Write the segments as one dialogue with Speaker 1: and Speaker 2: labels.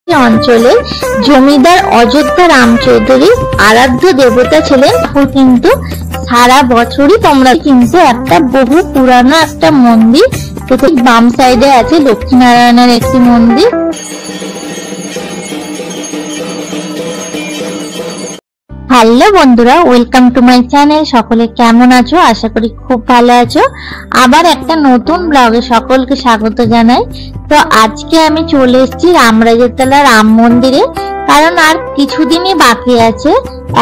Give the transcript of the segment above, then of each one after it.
Speaker 1: অঞ্চলে জমিদার অযোধ্যা রাম চৌধুরী আরাধ্য দেবতা ছিলেন। কিন্তু সারা বছরই তোমরা কিন্তু একটা বহু পুরানো একটা মন্দির, তো বাম সাইডে আছে লক্ষ্মীনারায়ণের একটি মন্দির। হ্যালো বন্ধুরা, ওয়েলকাম টু মাই চ্যানেল। সকলে কেমন আছো? আশা করি খুব ভালো আছো। আবার একটা নতুন ব্লগে সকলকে স্বাগত জানাই। তো আজকে আমি চলে এসেছি রামরাজতলা রাম মন্দিরে, কারণ আর কিছুদিনই বাকি আছে,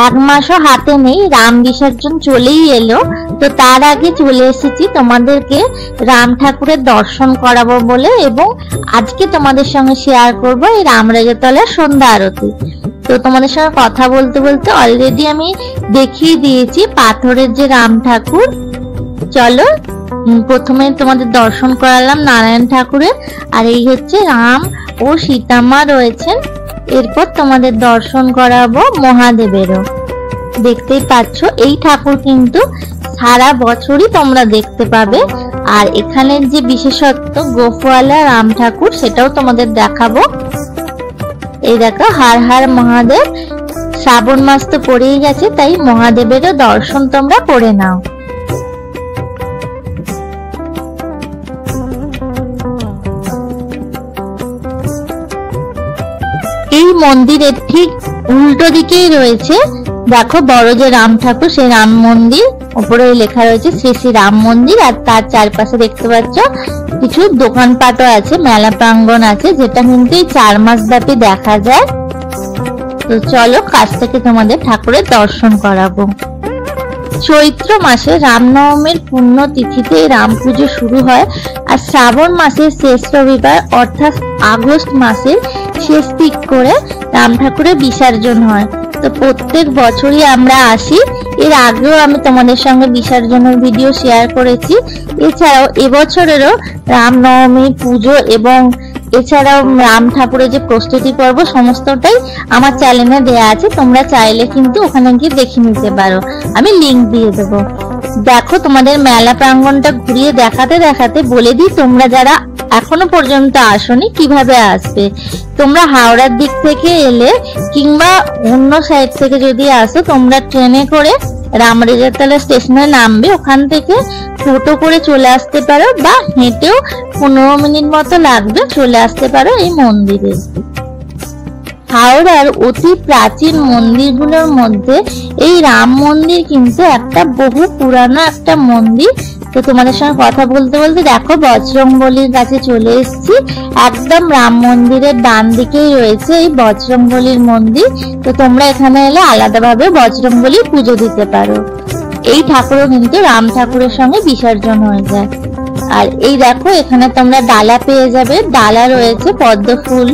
Speaker 1: 1 মাসও হাতে নেই, রাম বিসর্জন চলেই এলো। তো তার আগে চলে এসেছি তোমাদেরকে রাম ঠাকুরের দর্শন করাবো বলে, এবং আজকে তোমাদের সঙ্গে শেয়ার করব এই রামরাজতলার সন্ধ্যা আরতি। তো তোমাদের সঙ্গে কথা বলতে বলতে অলরেডি আমি দেখিয়ে দিয়েছি পাথরের যে রাম ঠাকুর। চলো প্রথমে তোমাদের দর্শন করালাম নারায়ণ ঠাকুরের, আর এই হচ্ছে রাম ও সীতামা রয়েছেন। এরপর তোমাদের দর্শন করাবো মহাদেবেরও। দেখতেই পাচ্ছ এই ঠাকুর কিন্তু সারা বছরই তোমরা দেখতে পাবে। আর এখানের যে বিশেষত্ব গোফওয়ালা রাম ঠাকুর, সেটাও তোমাদের দেখাবো। এই দেখো হার হার মহাদেব। শ্রাবণ মাস তো পড়েই গেছে, তাই মহাদেবেরও দর্শন তোমরা করে নাও। এই মন্দিরের ঠিক উল্টো দিকেই রয়েছে দেখো বড় যে রাম ঠাকুর, সেই রাম মন্দির। উপরে লেখা রয়েছে শ্রী শ্রী রাম মন্দির, আর তার চারপাশে দেখতে পাচ্ছ কিছু দোকানপাটও আছে, মেলা প্রাঙ্গণ আছে, যেটা কিন্তু এই 4 মাস ব্যাপী দেখা যায়। তো চলো কাছ থেকে তোমাদের ঠাকুরের দর্শন করাবো। চৈত্র মাসে রামনবমীর পুণ্য তিথিতে রাম পুজো শুরু হয়, আর শ্রাবণ মাসের শেষ রবিবার অর্থাৎ আগস্ট মাসের শেষ দিক করে রাম ঠাকুরের বিসর্জন হয়। তো প্রত্যেক বছরই আমরা আসি, এর আগেও আমি তোমাদের সঙ্গে বিসর্জনের ভিডিও শেয়ার করেছি। এছাড়াও এবছরেরও রামনবমী পুজো এবং এছাড়াও রাম ঠাকুরের যে প্রস্তুতি পর্ব সমস্তটাই আমার চ্যানেলে দেয়া আছে, তোমরা চাইলে কিন্তু ওখানে গিয়ে দেখে নিতে পারো, আমি লিংক দিয়ে দেবো। দেখো তোমাদের মেলা প্রাঙ্গণটা ঘুরিয়ে দেখাতে দেখাতে বলে দিই, তোমরা যারা এখনো পর্যন্ত আসোনি কিভাবে আসবে। তোমরা হাওড়ার দিক থেকে এলে কিংবা অন্য সাইড থেকে যদি আসো, তোমরা ট্রেনে করে রামরাজতলা স্টেশনে নামবে, ওখান থেকে টোটো করে চলে আসতে পারো, বা হেঁটেও 15 মিনিট মতো লাগবে, চলে আসতে পারো এই মন্দিরে। হাওড়ার অতি প্রাচীন মন্দিরগুলোর মধ্যে এই রাম মন্দির কিন্তু একটা বহু পুরানো একটা মন্দির। তো তোমাদের সঙ্গে কথা বলতে বলতে দেখো বজরংবলীর কাছে চলে এসেছি। একদম রাম মন্দিরের ডান দিকেই রয়েছে এই বজরংবলীর মন্দির। তো তোমরা এখানে এলে আলাদাভাবে বজরংবলীর পুজো দিতে পারো। এই ঠাকুরও কিন্তু রাম ঠাকুরের সঙ্গে বিসর্জন হয়ে যায়। আর এই দেখো এখানে তোমরা ডালা পেয়ে যাবে, ডালা রয়েছে পদ্ম ফুল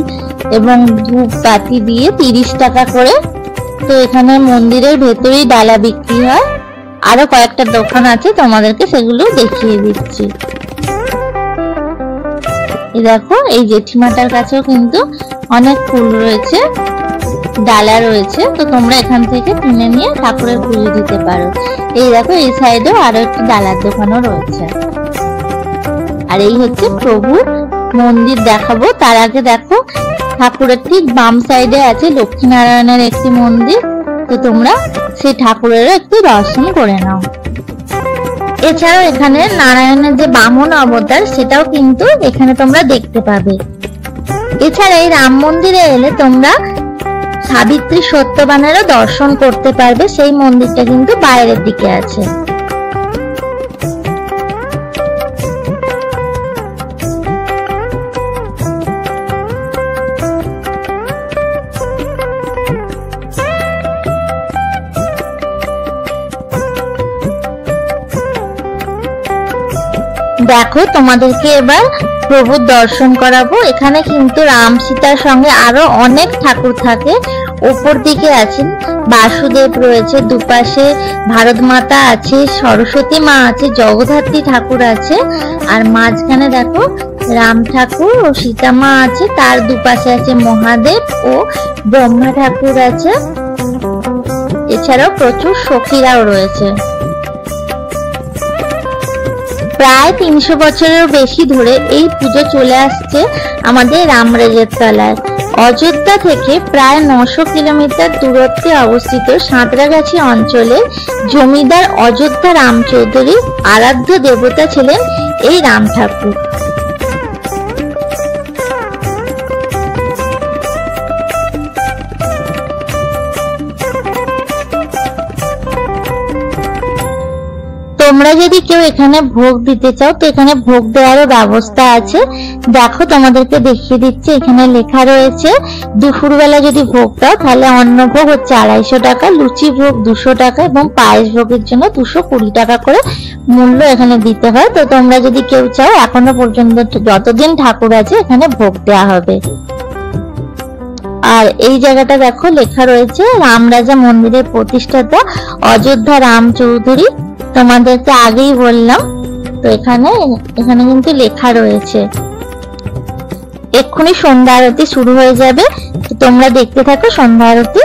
Speaker 1: এবং ধূপ বাতি দিয়ে 30 টাকা করে। তো এখানে মন্দিরের ভেতরেই ডালা বিক্রি হয়। আরো কয়েকটা দোকান আছে, তোমাদেরকে সেগুলো দেখিয়ে দিচ্ছি। এই দেখো এই জেঠিমাটার কাছেও কিন্তু অনেক ফুল রয়েছে, ডালা রয়েছে। তো তোমরা এখান থেকে কিনে নিয়ে ঠাকুরের পুজো দিতে পারো। এই দেখো এই সাইডেও আরো একটি ডালার দোকানও রয়েছে। আর এই হচ্ছে প্রভু মন্দির দেখাবো। তার আগে দেখো ঠাকুরের ঠিক বাম সাইডে আছে লক্ষ্মীনারায়ণের একটি মন্দির। তো তোমরা সেই ঠাকুরেরও একটু দর্শন করে নাও। এছাড়াও এখানে নারায়ণের যে বামন অবতার, সেটাও কিন্তু এখানে তোমরা দেখতে পাবে। এছাড়া এই রাম মন্দিরে এলে তোমরা সাবিত্রী সত্যবানেরও দর্শন করতে পারবে। সেই মন্দিরটা কিন্তু বাইরের দিকে আছে। দেখো তোমাদেরকে এবার প্রভুর দর্শন করাবো। এখানে কিন্তু রাম সীতার সঙ্গে আরো অনেক ঠাকুর থাকে। উপর দিকে আছেন বাসুদেব রয়েছে, দুপাশে ভারত মাতা আছে, সরস্বতী মা আছে, জগদ্ধাত্রী ঠাকুর আছে, আর মাঝখানে দেখো রাম ঠাকুর ও সীতা মা আছে। তার দুপাশে আছে মহাদেব ও ব্রহ্মা ঠাকুর আছে। এছাড়াও প্রচুর সখীরাও রয়েছে। প্রায় 300 বছরেরও বেশি ধরে এই পুজো চলে আসছে আমাদের রামরাজতলায়। অযোধ্যা থেকে প্রায় 900 কিলোমিটার দূরত্বে অবস্থিত সাঁতরাগাছি অঞ্চলের জমিদার অযোধ্যা রাম চৌধুরী আরাধ্য দেবতা ছিলেন এই রাম ঠাকুর। তোমরা যদি কেউ এখানে ভোগ দিতে চাও তো এখানে ভোগ দেওয়ারও ব্যবস্থা আছে। দেখো তোমাদেরকে দেখিয়ে দিচ্ছি, এখানে লেখা রয়েছে দুপুরবেলা যদি ভোগ দাও তাহলে অন্ন ভোগ হচ্ছে 250 টাকা, লুচি ভোগ 200 টাকা এবং পায়েস ভোগের জন্য 220 টাকা করে মূল্য এখানে দিতে হয়। তো তোমরা যদি কেউ চাও এখনো পর্যন্ত যতদিন ঠাকুর আছে এখানে ভোগ দেওয়া হবে। আর এই জায়গাটা দেখো লেখা রয়েছে রামরাজা মন্দিরের প্রতিষ্ঠাতা অযোধ্যা রাম চৌধুরী, তোমাদেরকে আগেই বললাম। তো এখানে কিন্তু লেখা রয়েছে। এক্ষুনি সন্ধ্যা আরতি শুরু হয়ে যাবে, তোমরা দেখতে থাকো সন্ধ্যা আরতি।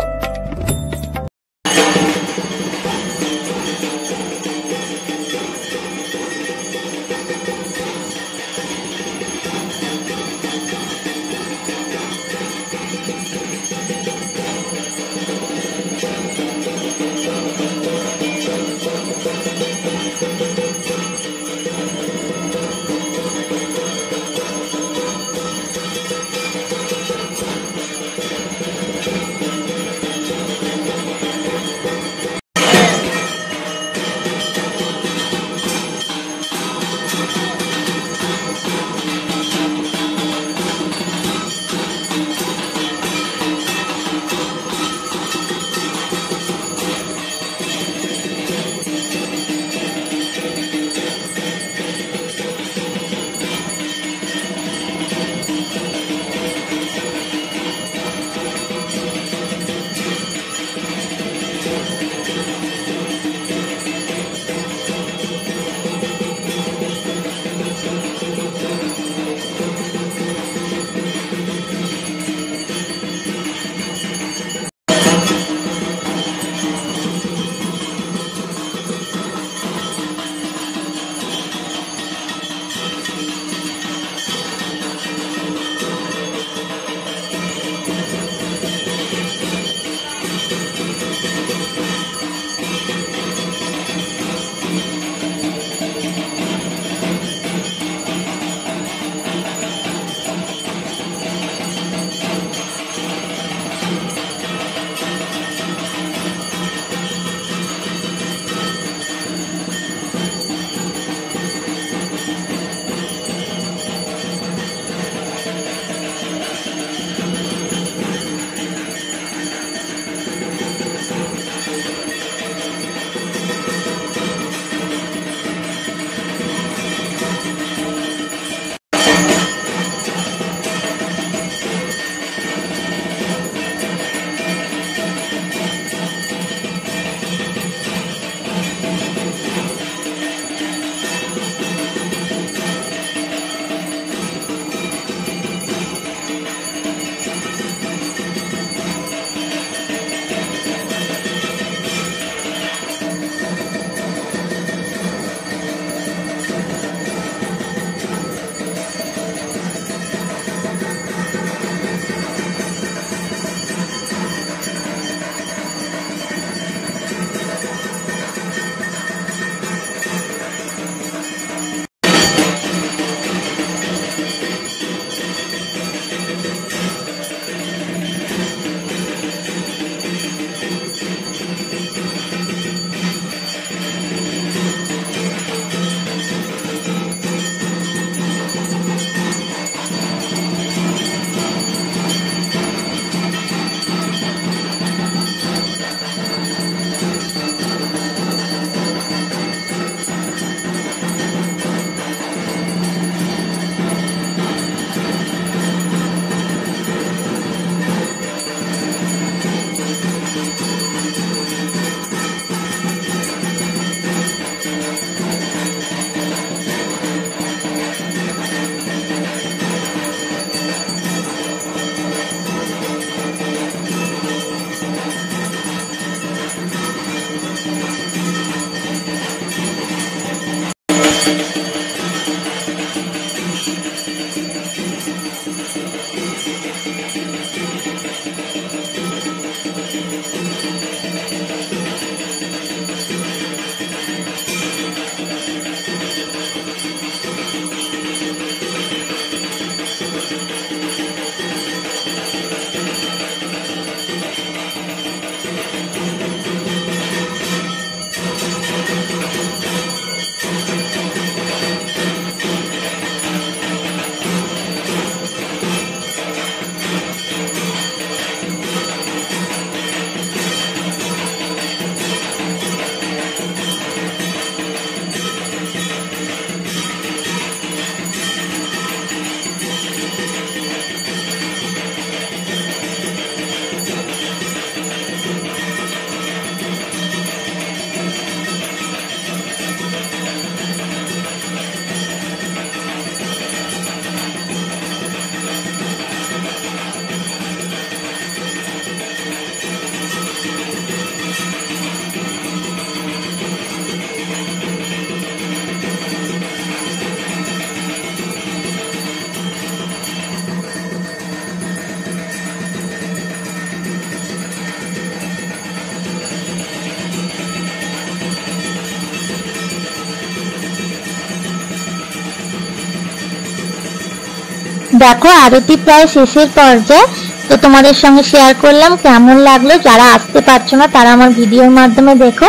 Speaker 1: দেখো আরতি প্রায় শেষের পর্যায়ে, তো তোমাদের সঙ্গে শেয়ার করলাম কেমন লাগলো। যারা আসতে পারছো না তারা আমার ভিডিওর মাধ্যমে দেখো।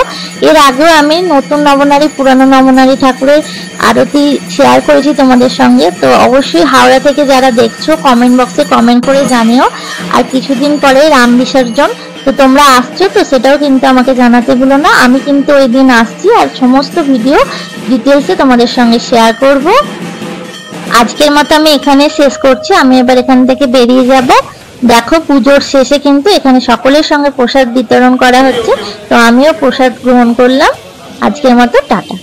Speaker 1: এর আগেও আমি নতুন নবনারী পুরানো নবনারী ঠাকুরের আরতি শেয়ার করেছি তোমাদের সঙ্গে। তো অবশ্যই হাওড়া থেকে যারা দেখছো কমেন্ট বক্সে কমেন্ট করে জানিও। আর কিছুদিন পরে রাম বিসর্জন, তো তোমরা আসছো তো সেটাও কিন্তু আমাকে জানাতে ভুলো না। আমি কিন্তু ওই দিন আসছি আর সমস্ত ভিডিও ডিটেলসে তোমাদের সঙ্গে শেয়ার করব। আজকের মতো আমি এখানে শেষ করছি, আমি এবার এখান থেকে বেরিয়ে যাব। দেখো পুজোর শেষে কিন্তু এখানে সকলের সঙ্গে প্রসাদ বিতরণ করা হচ্ছে, তো আমিও প্রসাদ গ্রহণ করলাম। আজকের মতো টাটা।